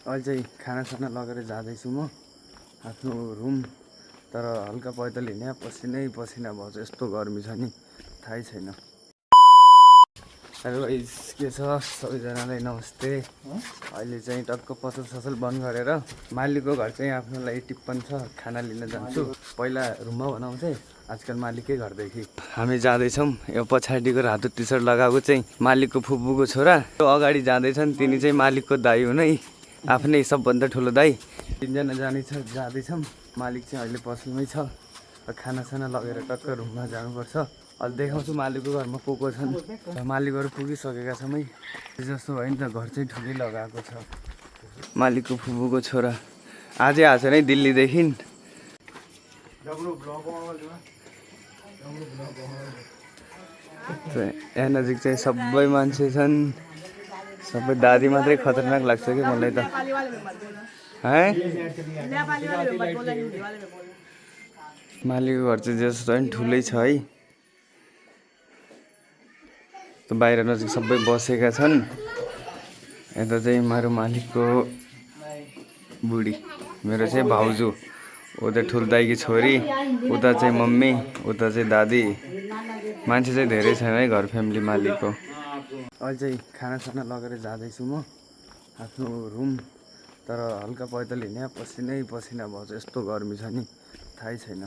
अहिले खानासाना लगेर जाँदैछु म आफ्नो रुम। तर हल्का पैदल हिँड्या पसिनै पसिना भएछ, यस्तो गर्मी छ नि थाहै छैन। हेलो गाइस, के छ सबैजनालाई नमस्ते। अहिले चाहिँ टक्क पसल बन्द गरेर मालिकको घर चाहिँ आफ्नो लागि टिप्पण छ, खाना लिन जान्छु। पहिला रुममा बनाउँथे, आजकल मालिककै घरदेखि हामी जाँदैछौँ। यो पछाडिको रातो टी सर्ट लगाएको चाहिँ मालिकको फुपूको छोरा, यो अगाडि जाँदैछन् तिनी चाहिँ मालिकको दाइ हुनै, आफ्नै सबभन्दा ठुलो दाइ। तिनजना जाँदैछौँ। मालिक चाहिँ अहिले पसलमै छ। खानासाना लगेर टक्क रुममा जानुपर्छ। अहिले देखाउँछु मालिकको घरमा को छन्। मालिकहरू पुगिसकेका छौँ है। जस्तो भयो नि त, घर चाहिँ ठुलै लगाएको छ। मालिकको फुपूको छोरा आजै आएको छ नै दिल्लीदेखि। यहाँ नजिक चाहिँ सबै मान्छे छन्, सबै दादी मात्रै खतरनाक लाग्छ कि मलाई त। मालिकको घर चाहिँ जस्तो नि ठुलै छ है। बाहिर नजिक सबै बसेका छन्। यता चाहिँ मेरो मालिकको बुढी, मेरो चाहिँ भाउजू, उता ठुलो दाइकी छोरी, उता चाहिँ मम्मी, उता चाहिँ दादी। मान्छे चाहिँ धेरै छैन है घर फ्यामिली मालिकको। अहिले चाहिँ खानासाना लगेर जाँदैछु म आफ्नो रुम। तर हल्का पैदल हिँड्या पसिनै पसिना भएछ, यस्तो गर्मी छ नि थाहै छैन।